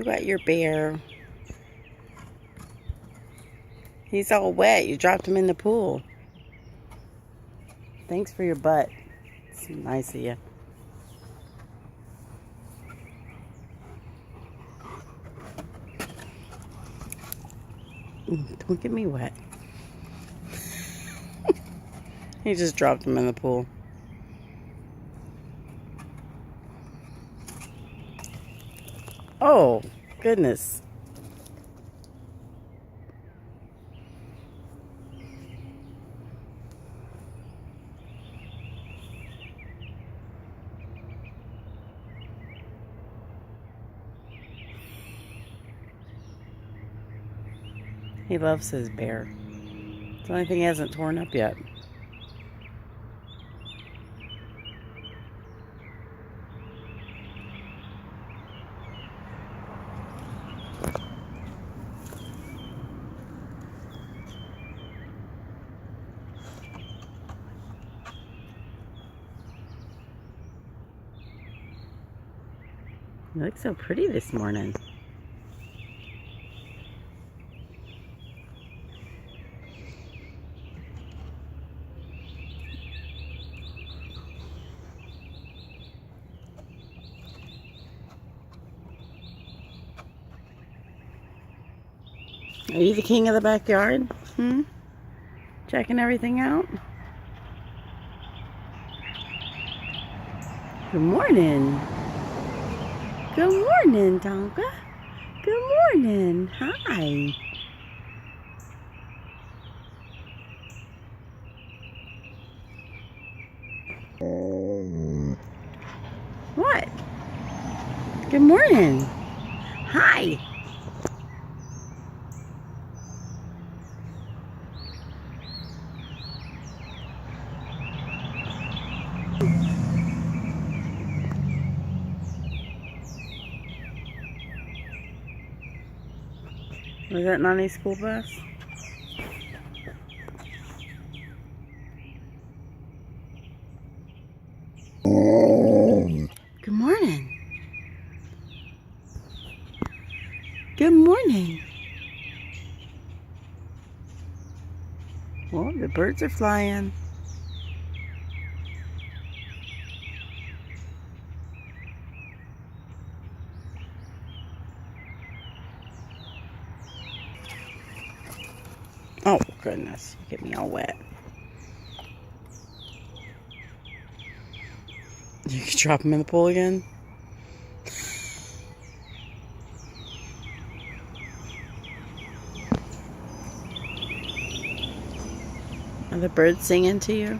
You got your bear. He's all wet. You dropped him in the pool. Thanks for your butt. It's nice of you. Don't get me wet. He just dropped him in the pool. Oh, goodness. He loves his bear. It's the only thing he hasn't torn up yet. You look so pretty this morning. Are you the king of the backyard? Checking everything out? Good morning. Good morning, Tonka. Good morning. Hi. What? Good morning. Hi. Was that Nani's school bus? Good morning. Good morning. Well, the birds are flying. Oh, goodness. You get me all wet. You could drop him in the pool again? Are the birds singing to you?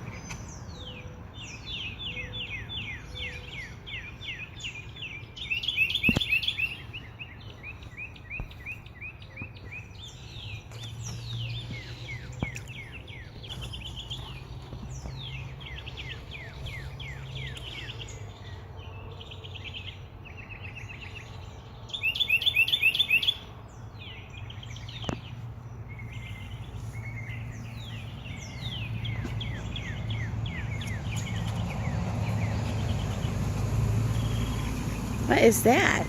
What is that?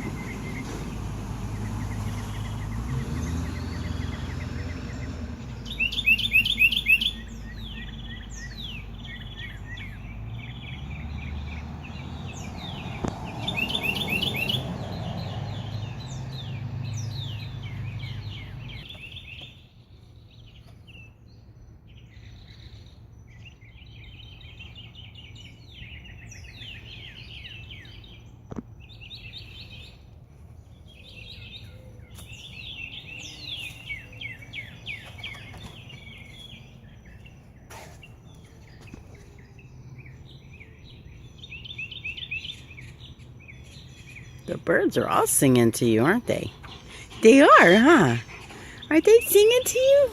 The birds are all singing to you, aren't they? They are, huh? Are they singing to you?